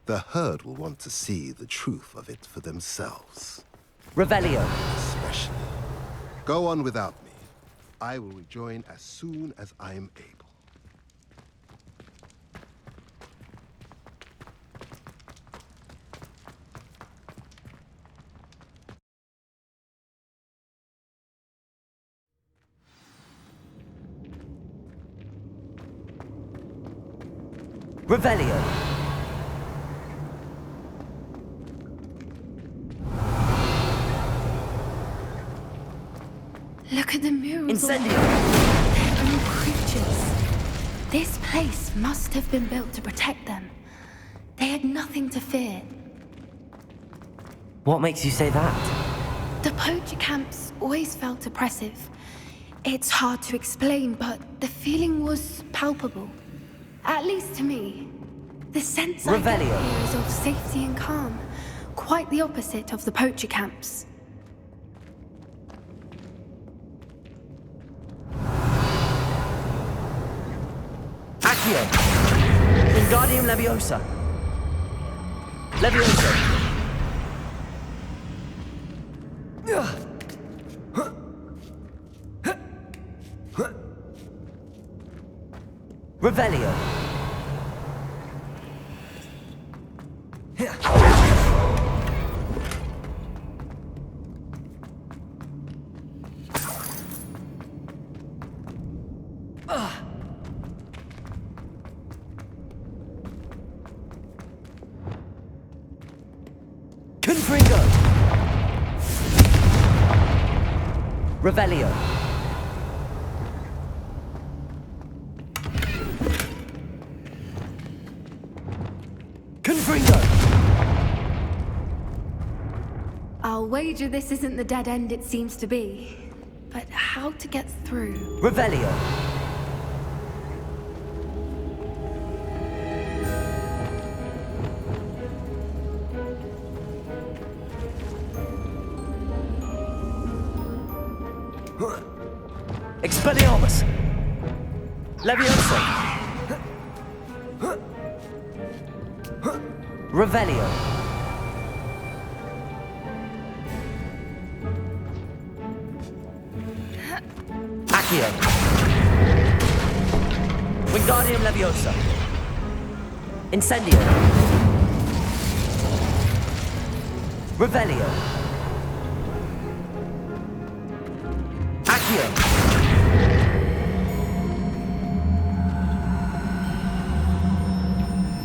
The herd will want to see the truth of it for themselves. Revelio. Especially. Go on without me. I will rejoin as soon as I am able. Revelio. Look at the murals. Incendio. They're all creatures. This place must have been built to protect them. They had nothing to fear. What makes you say that? The poacher camps always felt oppressive. It's hard to explain, but the feeling was palpable. At least to me. The sense I get Revelio. here is of safety and calm. Quite the opposite of the poacher camps. Accio. Wingardium Leviosa. Leviosa. Revelio. Confringo. Revelio. Confringo. I'll wager this isn't the dead end it seems to be. But how to get through? Revelio. Expelliarmus. Leviosa. Revelio. Accio. Wingardium Leviosa. Incendio. Revelio. Accio.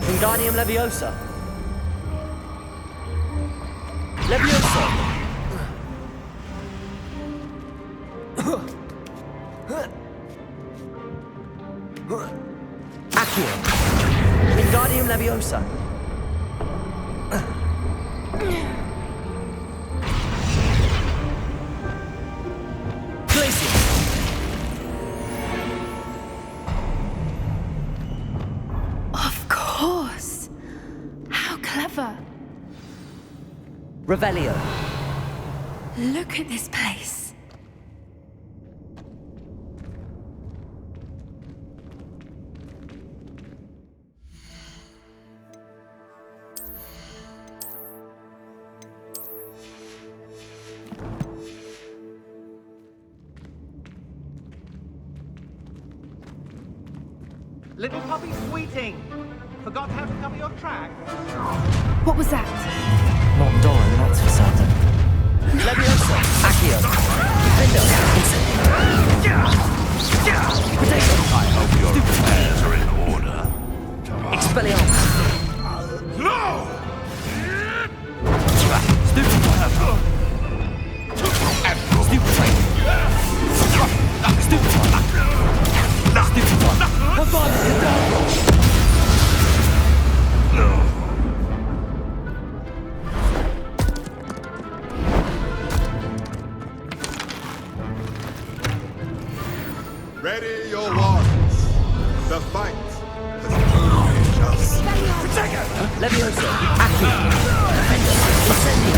Wingardium Leviosa. Leviosa. Accio. Wingardium Leviosa. Glacius. Of course. How clever. Revelio. Look at this place. Little puppy Sweeting! Forgot how to cover your tracks? What was that? Not Doran, that's for certain. Leviosa. Accio. Defender. Potato. I hope your affairs are in order. Expelliarmus. No! Stupefy. Stupefy. Stupefy. What's on it? No. Ready your wands. The fight has only just. Leviosa. Accio. Defender. Incendio.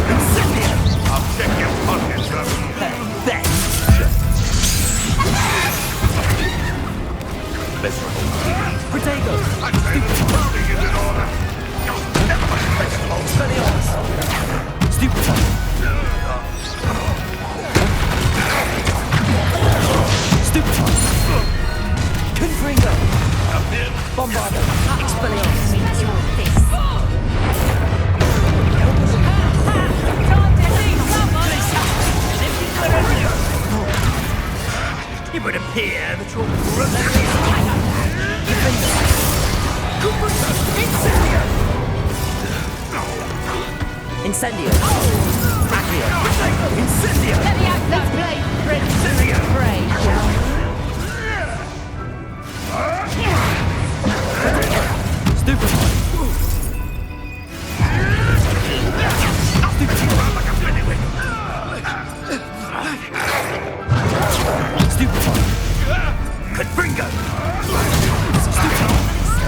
I'll check your pockets, Best. Let's roll. Protego. I tell you, nothing is in order. Incendio. Accio. Incendio. Let me out. Let's play Prince and Prey, shall we? Stupefy. Stupefy. Confringo!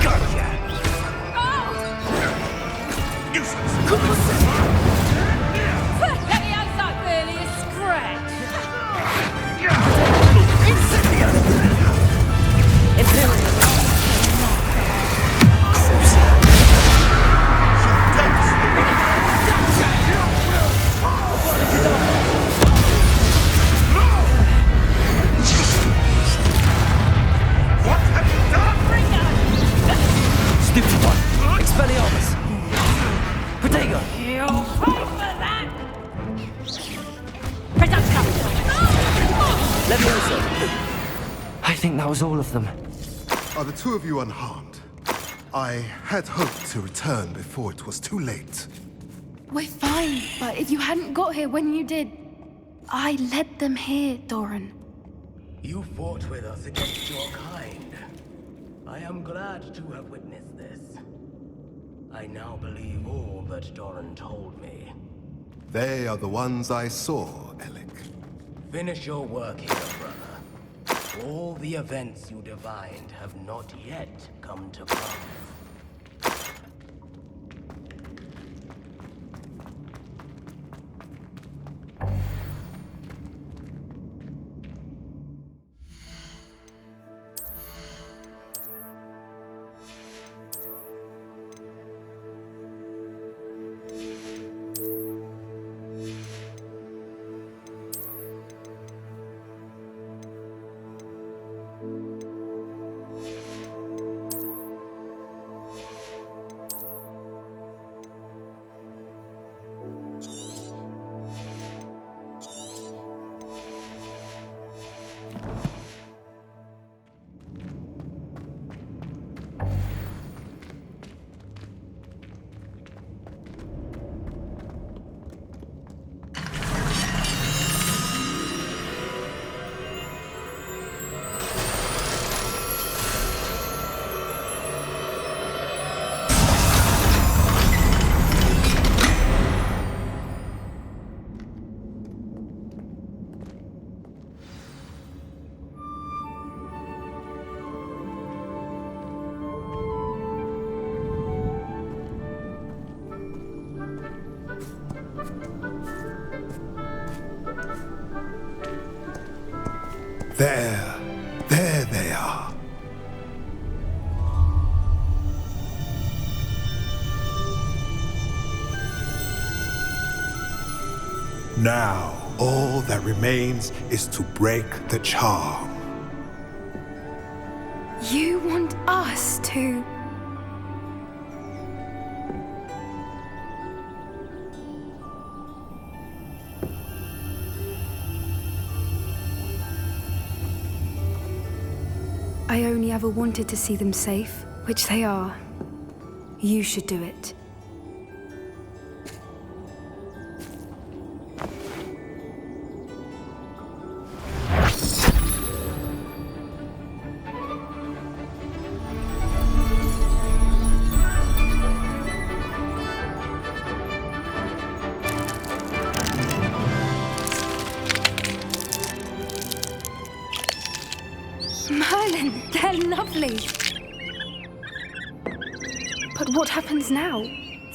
Gotcha! Useless! Let me out that really a scratch. Incendio! Imperial. What have you done? Stupefy. Expelliarmus. Protego. You'll pay for that. Reducto. Levioso. I think that was all of them. Are the two of you unharmed? I had hoped to return before it was too late. We're fine, but if you hadn't got here when you did, I led them here, Doran. You fought with us against your kind. I am glad to have witnessed this. I now believe all that Doran told me. They are the ones I saw, Alec. Finish your work here, brother. All the events you divined have not yet come to pass. There they are. Now, all that remains is to break the charm. You want us to... I only ever wanted to see them safe, which they are. You should do it. Merlin, they're lovely. But what happens now?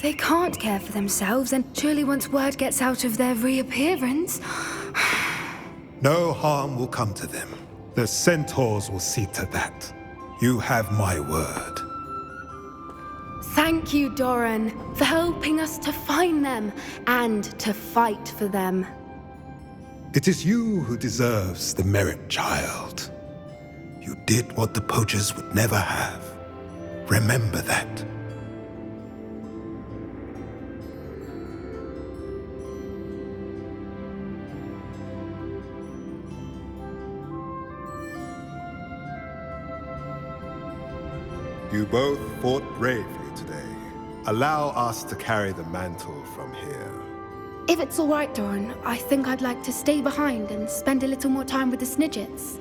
They can't care for themselves, and surely once word gets out of their reappearance... No harm will come to them. The centaurs will see to that. You have my word. Thank you, Doran, for helping us to find them and to fight for them. It is you who deserves the merit, child. You did what the poachers would never have. Remember that. You both fought bravely today. Allow us to carry the mantle from here. If it's all right, Doran, I think I'd like to stay behind and spend a little more time with the Snidgets.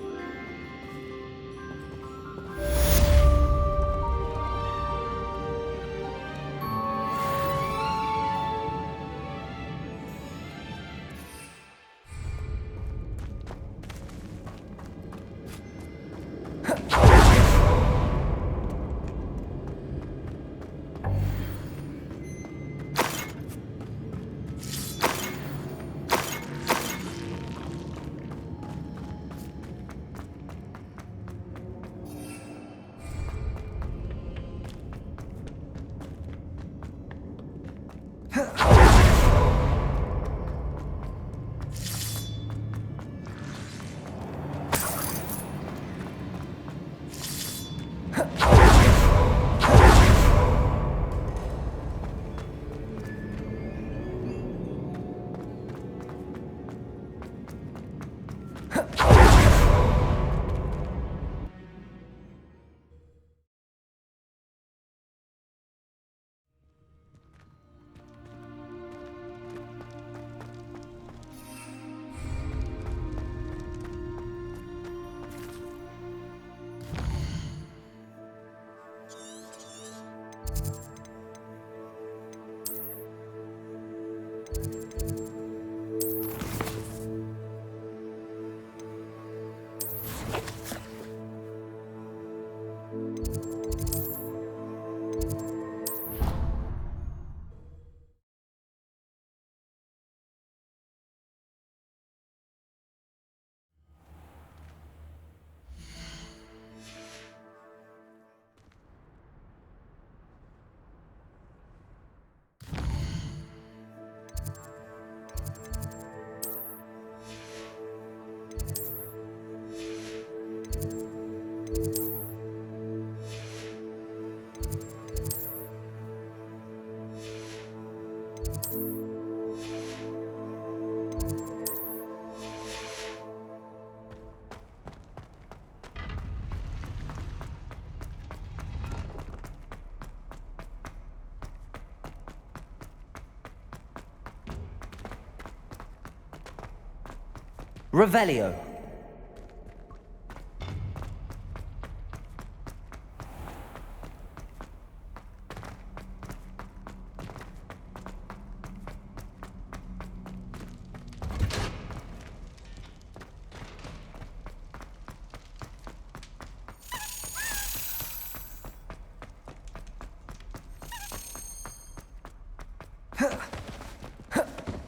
Revelio.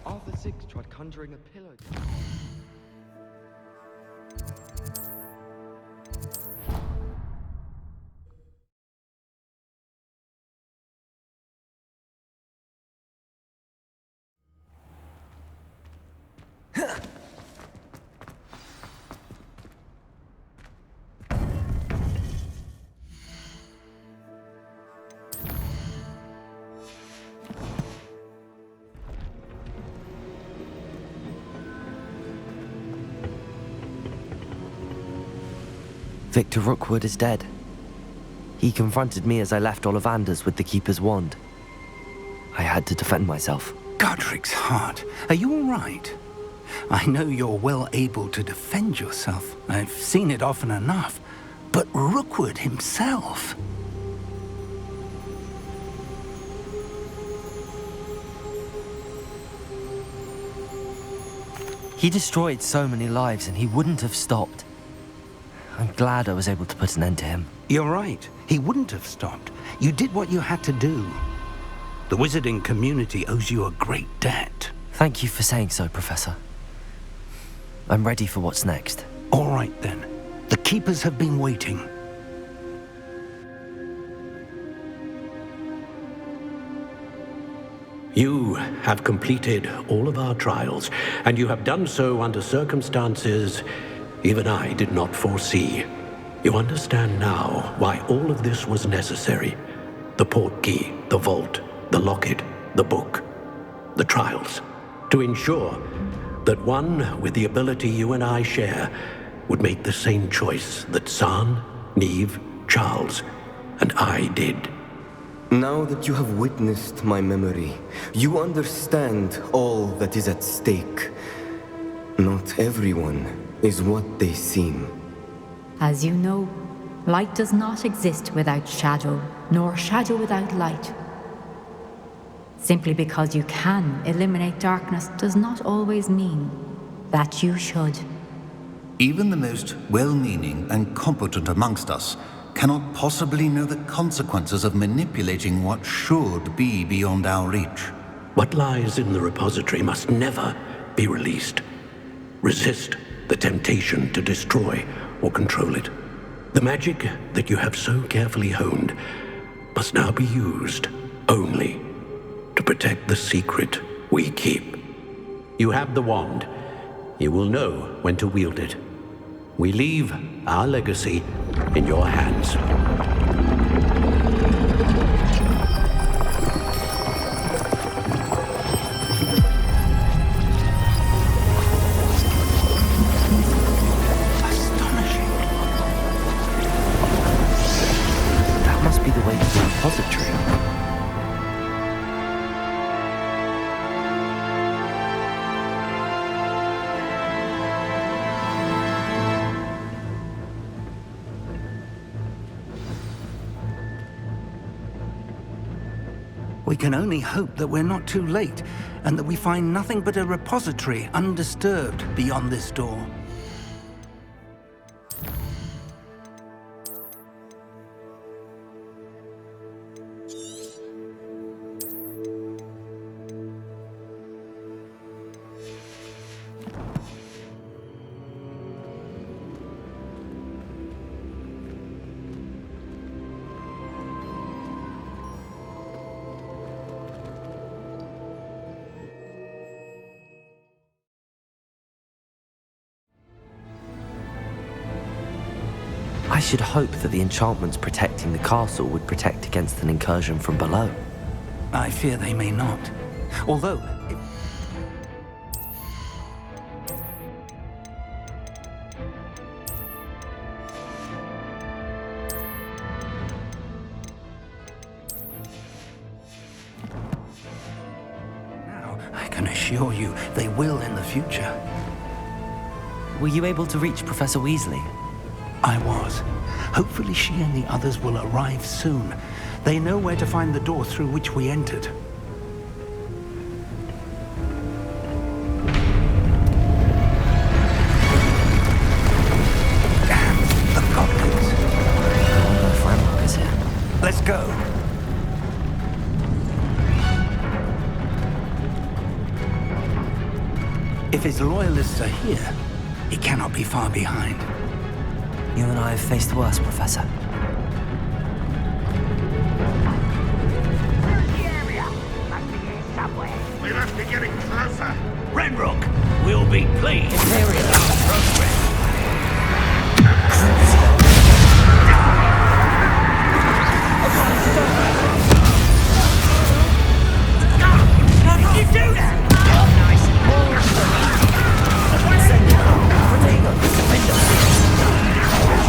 Arthur Six tried conjuring a pillow. Victor Rookwood is dead. He confronted me as I left Ollivander's with the Keeper's wand. I had to defend myself. Godric's heart. Are you all right? I know you're well able to defend yourself. I've seen it often enough. But Rookwood himself... He destroyed so many lives and he wouldn't have stopped. I'm glad I was able to put an end to him. You're right. He wouldn't have stopped. You did what you had to do. The wizarding community owes you a great debt. Thank you for saying so, Professor. I'm ready for what's next. All right, then. The Keepers have been waiting. You have completed all of our trials, and you have done so under circumstances even I did not foresee. You understand now why all of this was necessary. The portkey, the vault, the locket, the book, the trials. To ensure that one with the ability you and I share would make the same choice that San, Neve, Charles, and I did. Now that you have witnessed my memory, you understand all that is at stake. Not everyone is what they seem. As you know, light does not exist without shadow, nor shadow without light. Simply because you can eliminate darkness does not always mean that you should. Even the most well-meaning and competent amongst us cannot possibly know the consequences of manipulating what should be beyond our reach. What lies in the repository must never be released. Resist the temptation to destroy or control it. The magic that you have so carefully honed must now be used only to protect the secret we keep. You have the wand. You will know when to wield it. We leave our legacy in your hands. That must be the way to the repository. We can only hope that we're not too late, and that we find nothing but a repository undisturbed beyond this door. I should hope that the enchantments protecting the castle would protect against an incursion from below. I fear they may not. Although, now, I can assure you they will in the future. Were you able to reach Professor Weasley? I was. Hopefully she and the others will arrive soon. They know where to find the door through which we entered. Damn, the goblins. I wonder if Ranrock is here. Let's go. If his loyalists are here, he cannot be far behind. You and I have faced worse, Professor. We must be getting closer. Ranrock will be pleased. Imperial. Progress. How did you do that? Nice and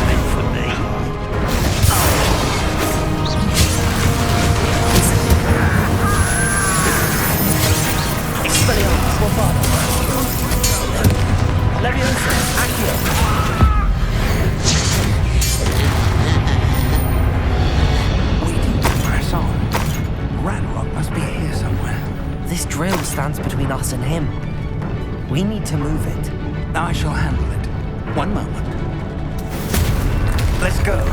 meant for me. Expelliarmus, Leviosa, Accio. We need to press on. Ranrock must be here somewhere. This drill stands between us and him. We need to move it. I shall handle it. One moment. Let's go.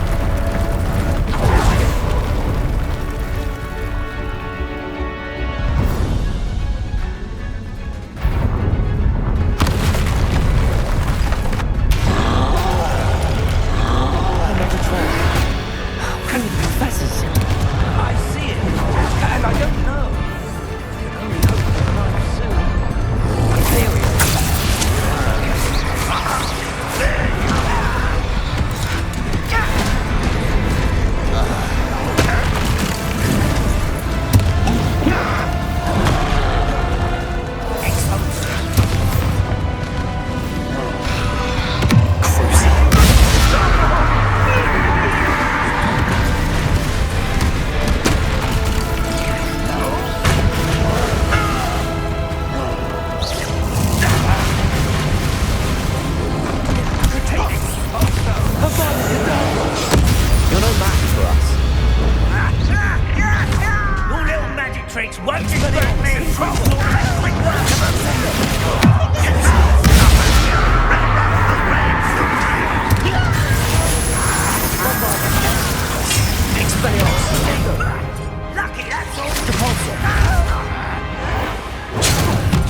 Matrix won't divert me from the electric Lucky, that's all.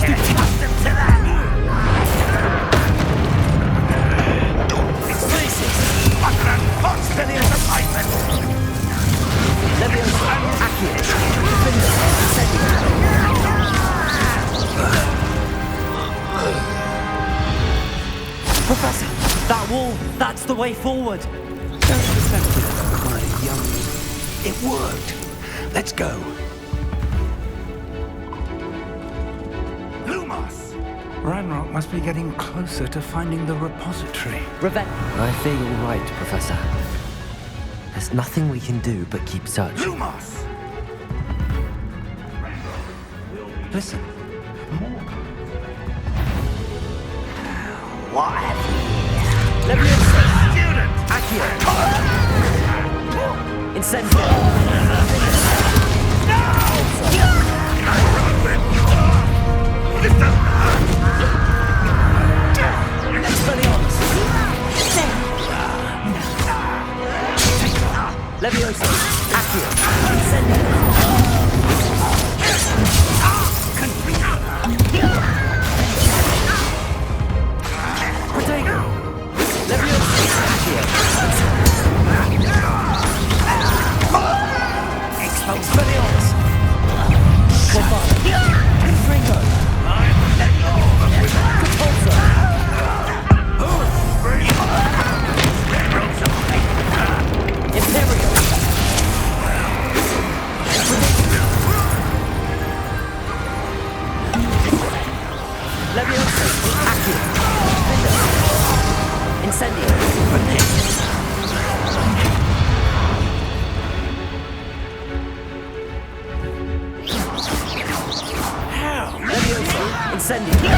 Get accustomed to that. Professor, that wall, that's the way forward. Don't pretend to cry, young. It worked. Let's go. Lumos! Ranrock must be getting closer to finding the repository. I fear you're right, Professor. There's nothing we can do but keep searching. Lumos! Listen. What have we here? Student! Accio! Incendio! No! This doesn't hurt! Expelliarmus! Leviosa! Accio! Incendio! Protego! Leviosa! Accio! Expelliarmus! Corvada! Confringo! Repulsor! Imperial! Leviosa! Accio! Incendio! Leviosa! Incendio!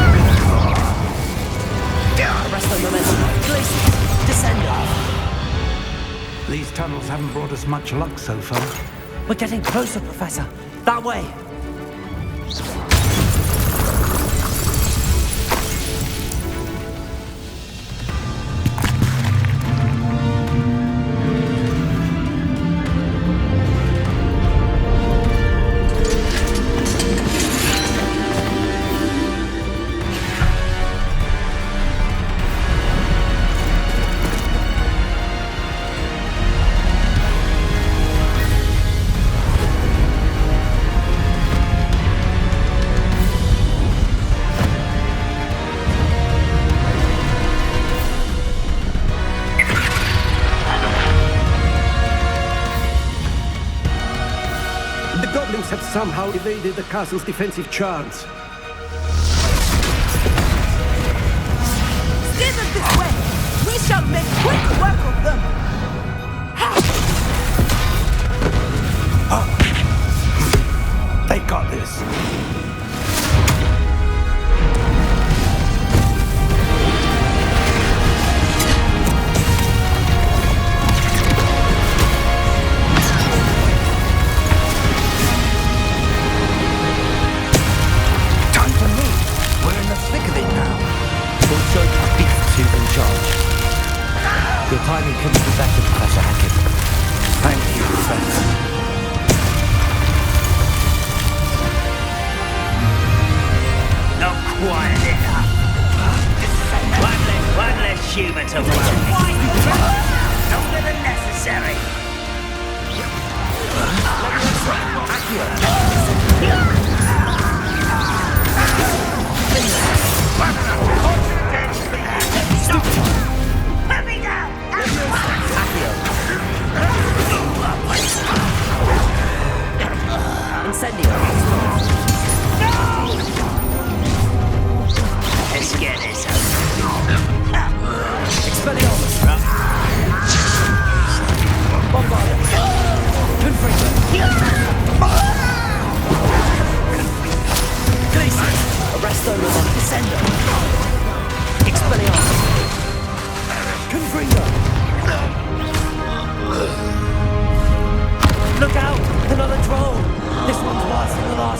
Arresto momentum! Glacius! Descendo! These tunnels haven't brought us much luck so far. We're getting closer, Professor. That way! Have somehow evaded the castle's defensive charms. Steer them this way! We shall make quick work of them! They got this. Your timing couldn't be better, Professor Hackett. Thank you, Professor. Not quite enough. One less human to worry. Longer than necessary. Let me go! Incendio! No! Let's get this over. Expelliarmus! Bombarda! Confringo! Glacius! Arresto Roman Descendo! Expelliarmus! Confringo! Look out! Another troll! This one's worse than the last!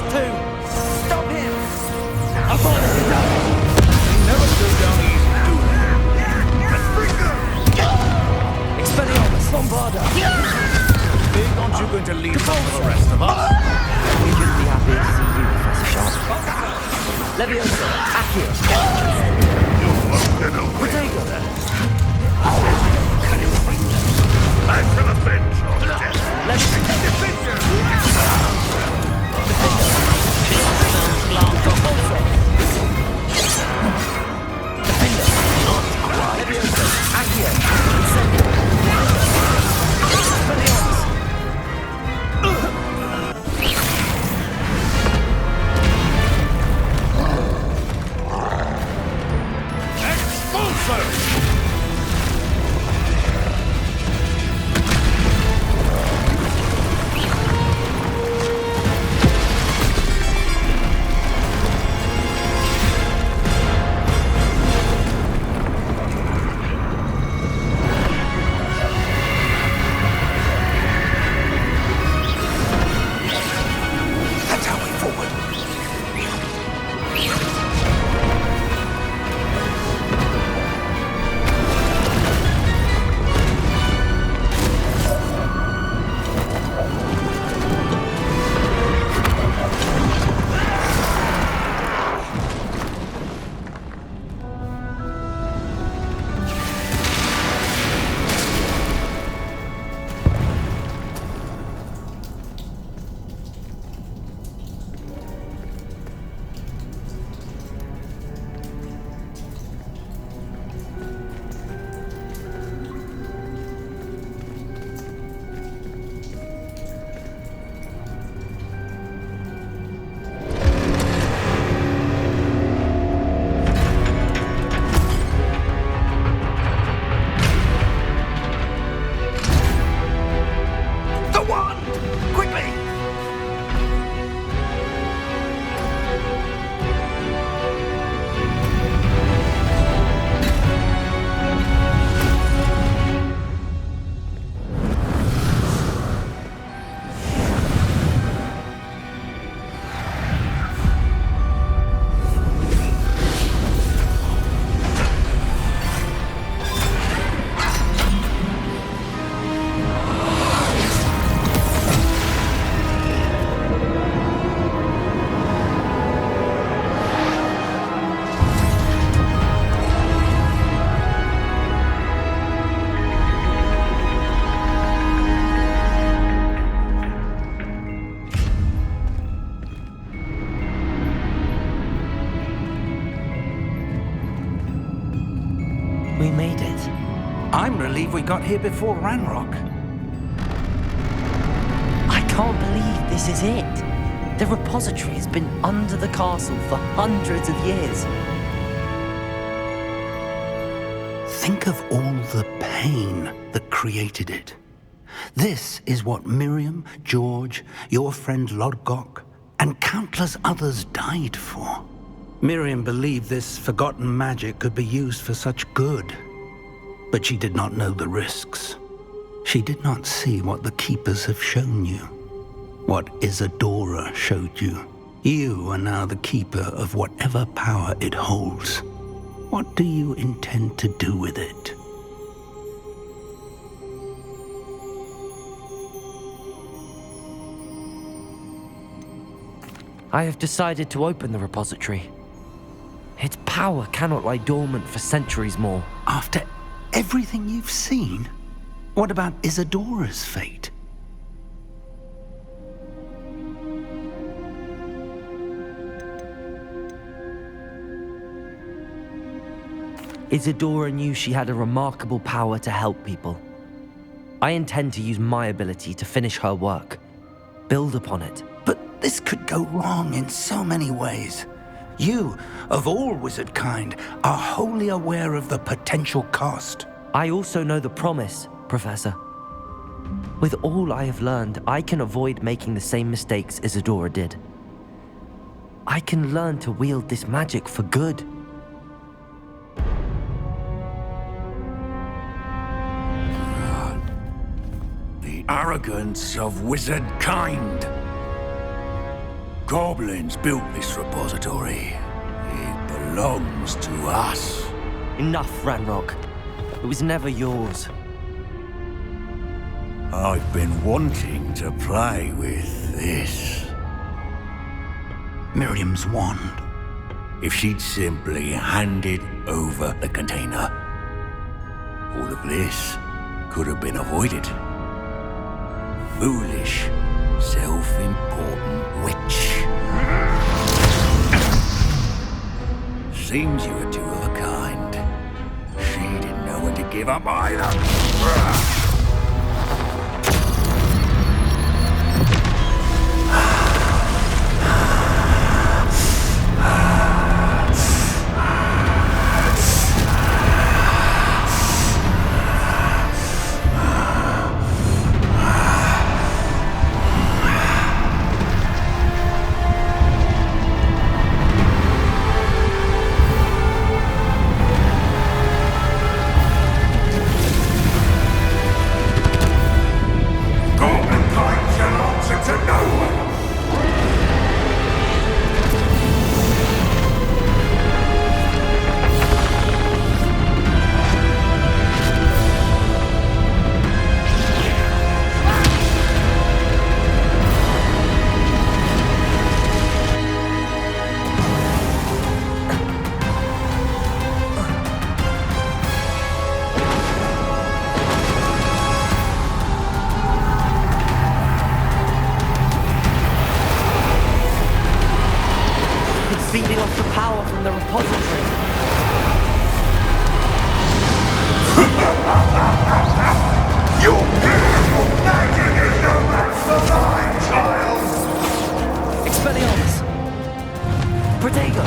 Leviosa! Accio! Protego! I shall avenge your death! Defender! Leviosa! Accio! Incendio! We made it. I'm relieved we got here before Ranrock. I can't believe this is it. The repository has been under the castle for hundreds of years. Think of all the pain that created it. This is what Miriam, George, your friend Lodgok, and countless others died for. Miriam believed this forgotten magic could be used for such good, but she did not know the risks. She did not see what the Keepers have shown you, what Isadora showed you. You are now the Keeper of whatever power it holds. What do you intend to do with it? I have decided to open the repository. Its power cannot lie dormant for centuries more. After everything you've seen? What about Isadora's fate? Isadora knew she had a remarkable power to help people. I intend to use my ability to finish her work, build upon it. But this could go wrong in so many ways. You, of all wizard kind, are wholly aware of the potential cost. I also know the promise, Professor. With all I have learned, I can avoid making the same mistakes Isadora did. I can learn to wield this magic for good. The arrogance of wizard kind. Goblins built this repository. It belongs to us. Enough, Ranrock. It was never yours. I've been wanting to play with this. Miriam's wand. if she'd simply handed over the container. All of this could have been avoided. Foolish, self-important witch. Seems you were two of a kind. She didn't know when to give up either. Feeding off the power from the repository. Your beautiful magic is no match for mine, child! Expelliarmus! Protego!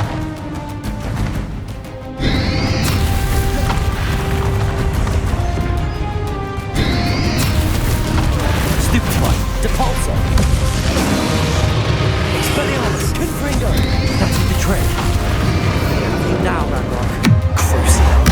Stupefy! Depulsor! Expelliarmus! Confringo! That is the trick. Now, Ranrock. Crucible.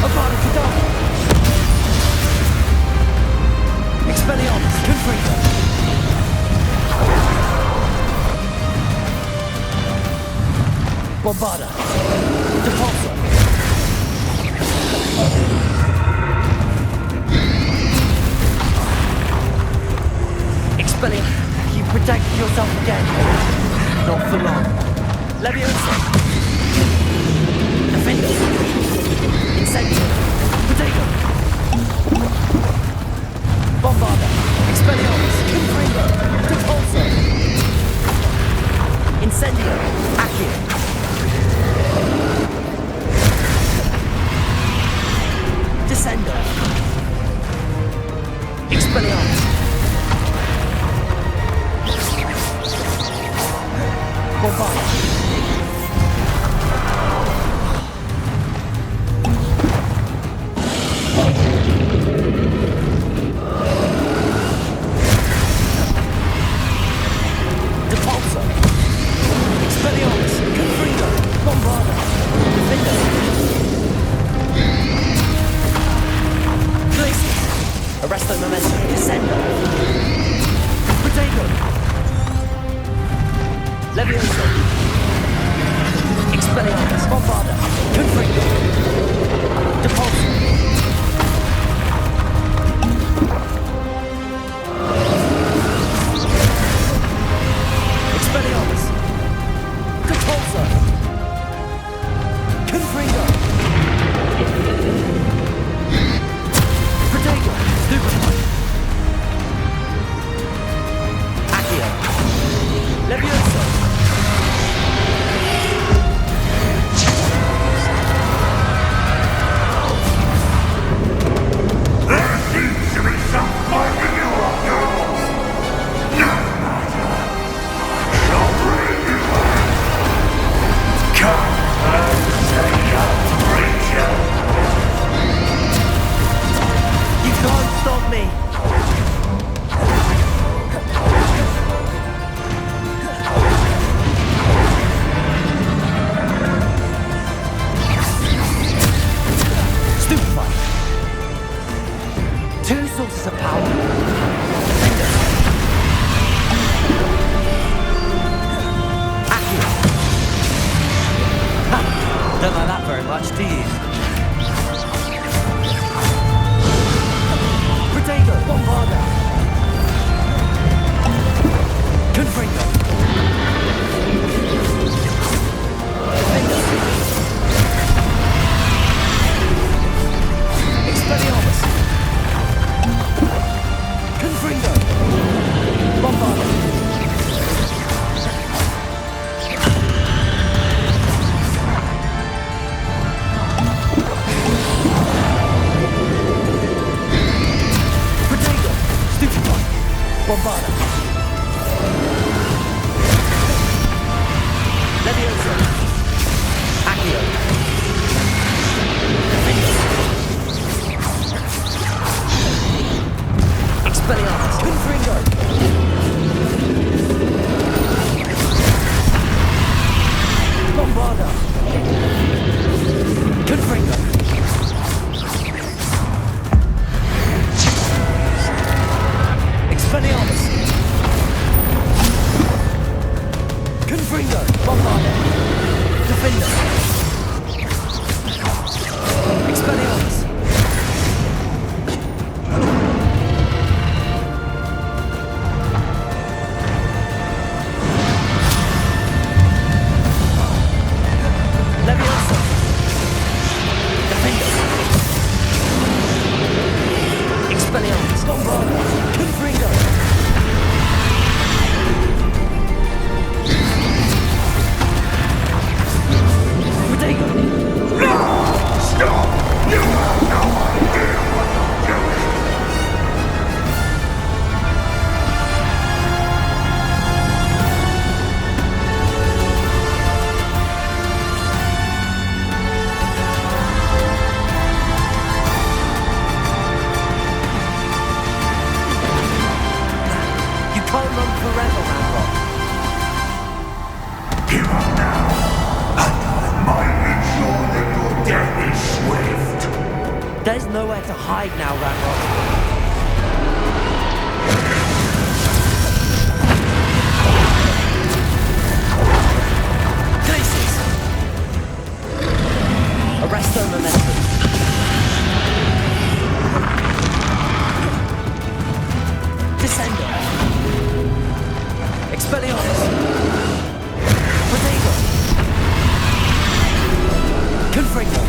Avada Kedavra! Expelliarmus! Confringo! Bombarda! Depulsor! Expelliarmus! You protected yourself again. Not for long. Leviosa! Defenders! Incendio! Protego! Bombarda! Expelliarmus! Confringo! Depulsor! Incendio! Accio! Descendo! Expelliarmus! Bombarda! Depulsor! Expelliarmus! Confringo! Bombarda! Defender! Glacius! Arresto Momentum! Descendo! Protego! Leviosa! Expelliarmus! Bombarda! Confringo! Depulsor! Expelliarmus! Depulsor! Confringo! Protego! Stupefy! Accio! Leviosa! There seems to be some fight with you up now. No matter. I shall bring you back. Come and take a creature. You can't stop me! Stupefy! Two sources of power. Defender! Accio! Ha! Don't like that very much, do you? Protego! Bombarda! Confringo! Defender! Expelliarmus! Confringo! Bombarda! Protego! Stupefy! Bombarda! Leviosa! Accio! Defender! Expelliarmus! Confringo! Bombarda! Confringo! Expelliarmus! Confringo! Bombarda! Defender! Expelliarmus! Leviosa! Defender! Expelliarmus! Bombarda! Confringo! Protego! Stop! You have no idea what you're doing! You can't run forever, Manrock. Give up now, and I might ensure that your death is swift. There's nowhere to hide now, Ranrock. Glacis! Arresto momentum. Descender. Expelliarmus. Protego. Confringo.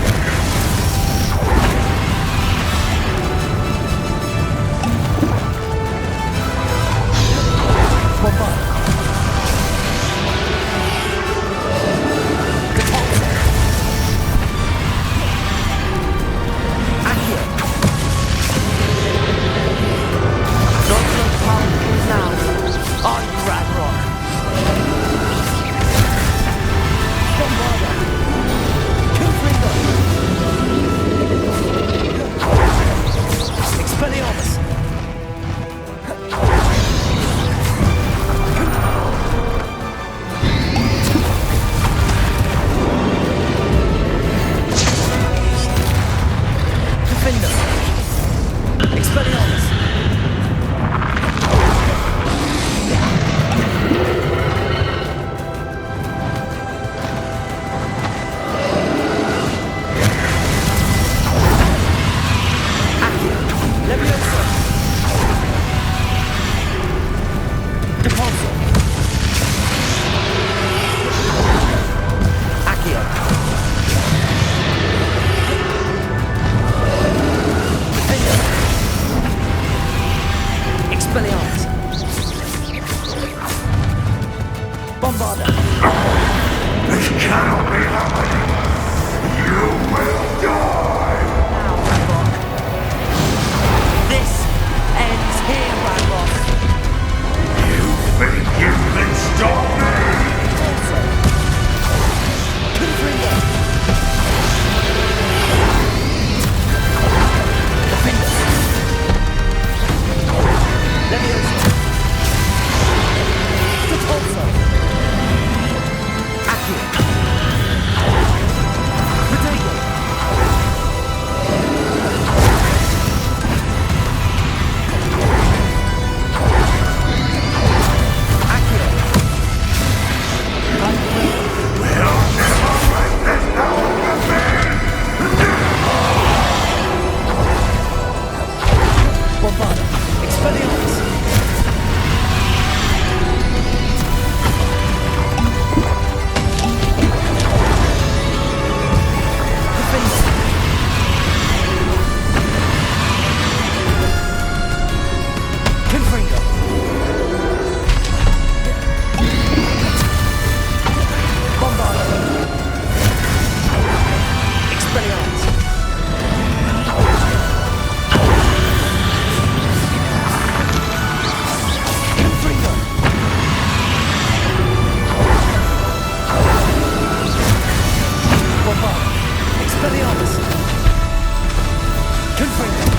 Defender.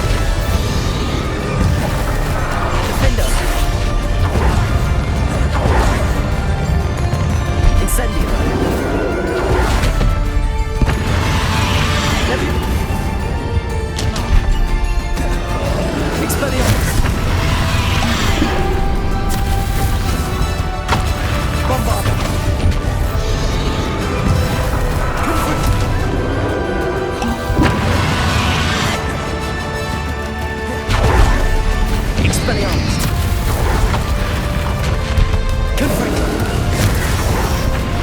Incendio. Expelliarmus. Bombarda. Expelliarmus. Confringo.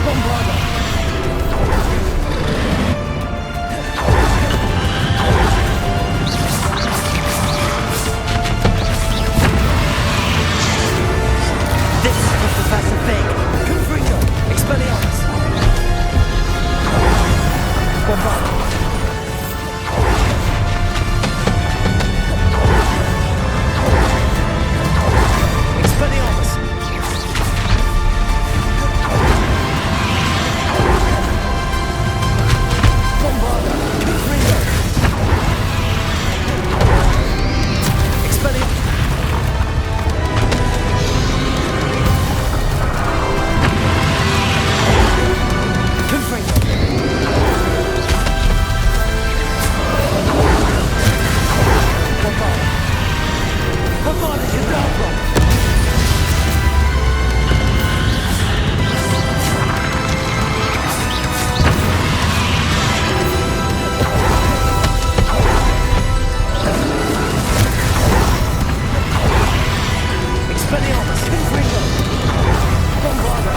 Bombarda. This is for Professor Fig. Confringo. Expelliarmus. Bombarda. Expelliarmus. Bombarda. Confringo. Expelliarmus. Confringo. Bombarda. Bombarda, Cadabra. Expelliarmus, Confringo, Bombarda.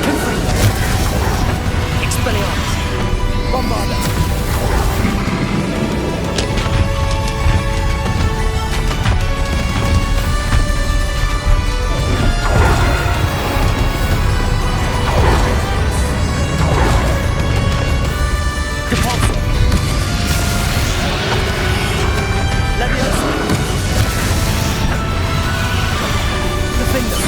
Confringo. Expelliarmus, Bombarda. Repulsor. Leviosa. Defender.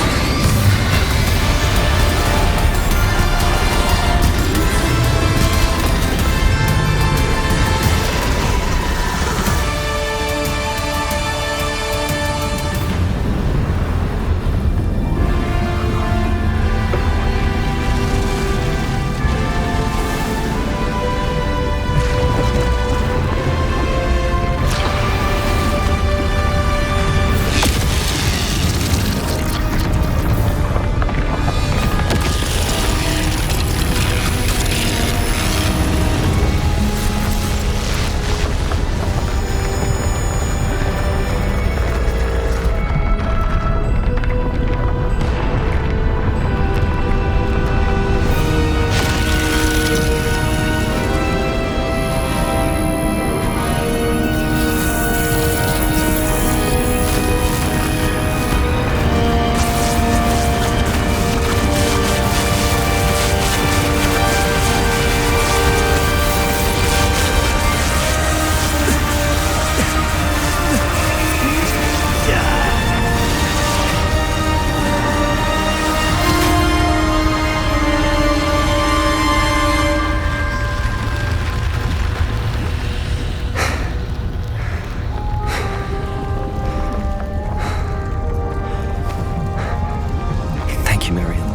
Thank you, Miriam.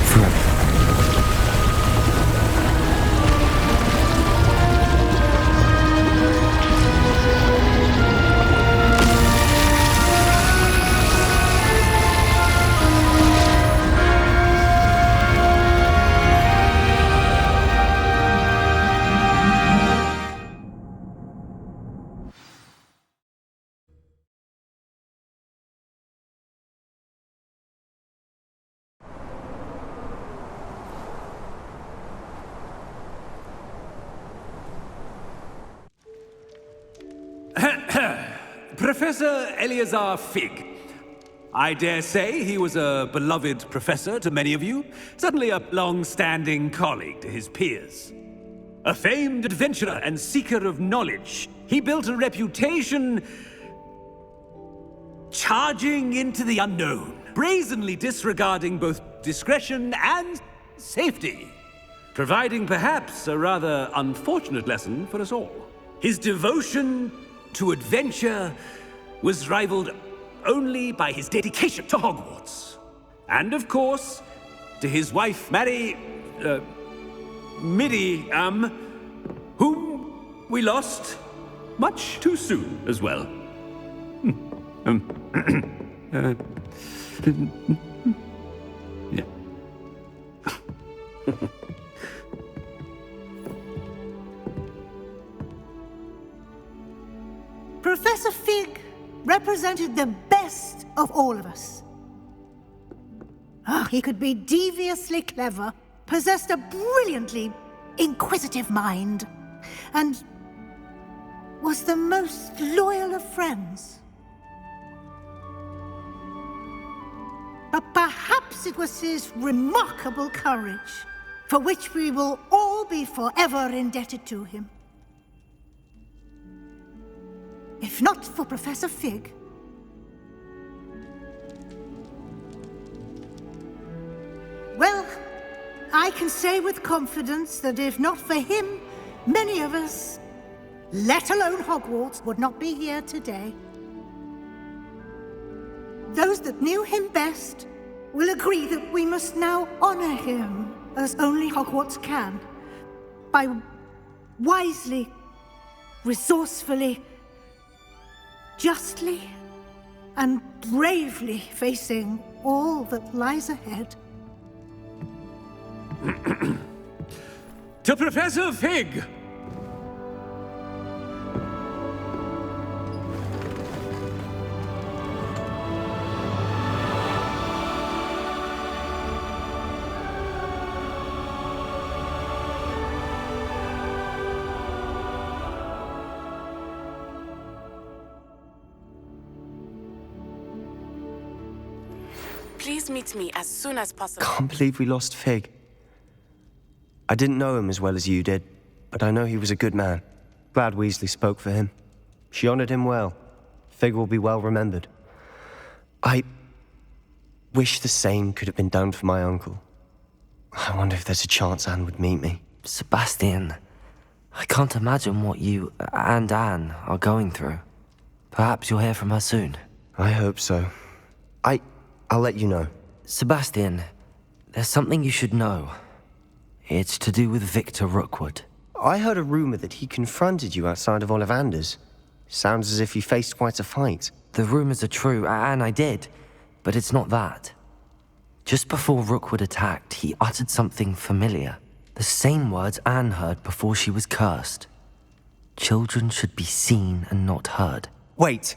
For everything. Professor Eleazar Fig. I dare say he was a beloved professor to many of you, certainly a long-standing colleague to his peers. A famed adventurer and seeker of knowledge, he built a reputation charging into the unknown, brazenly disregarding both discretion and safety, providing perhaps a rather unfortunate lesson for us all. His devotion to adventure was rivaled only by his dedication to Hogwarts. And of course, to his wife, Midi, whom we lost much too soon as well. Yeah. Professor Fig represented the best of all of us. He could be deviously clever, possessed a brilliantly inquisitive mind, and was the most loyal of friends. But perhaps it was his remarkable courage, for which we will all be forever indebted to him. If not for Professor Fig, well, I can say with confidence that if not for him, many of us, let alone Hogwarts, would not be here today. Those that knew him best will agree that we must now honor him as only Hogwarts can, by wisely, resourcefully, justly, and bravely facing all that lies ahead. To Professor Fig! Please meet me as soon as possible. Can't believe we lost Fig. I didn't know him as well as you did, but I know he was a good man. Glad Weasley spoke for him. She honored him well. Fig will be well remembered. I wish the same could have been done for my uncle. I wonder if there's a chance Anne would meet me. Sebastian, I can't imagine what you and Anne are going through. Perhaps you'll hear from her soon. I hope so. I'll let you know. Sebastian, there's something you should know. It's to do with Victor Rookwood. I heard a rumor that he confronted you outside of Ollivander's. Sounds as if you faced quite a fight. The rumors are true, and I did, but it's not that. Just before Rookwood attacked, he uttered something familiar. The same words Anne heard before she was cursed. Children should be seen and not heard. Wait,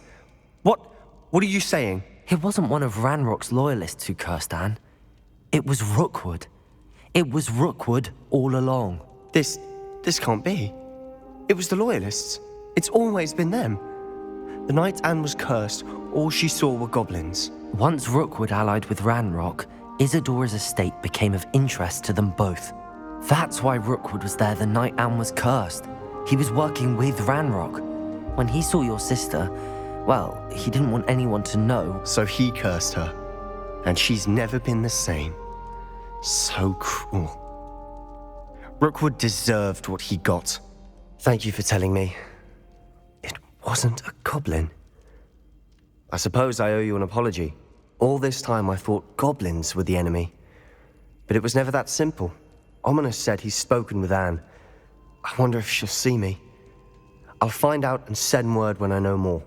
what are you saying? It wasn't one of Ranrock's loyalists who cursed Anne. It was Rookwood. It was Rookwood all along. This can't be. It was the loyalists. It's always been them. The night Anne was cursed, all she saw were goblins. Once Rookwood allied with Ranrock, Isadora's estate became of interest to them both. That's why Rookwood was there the night Anne was cursed. He was working with Ranrock. When he saw your sister, well, he didn't want anyone to know. So he cursed her. And she's never been the same. So cruel. Rookwood deserved what he got. Thank you for telling me. It wasn't a goblin. I suppose I owe you an apology. All this time I thought goblins were the enemy. But it was never that simple. Ominous said he's spoken with Anne. I wonder if she'll see me. I'll find out and send word when I know more.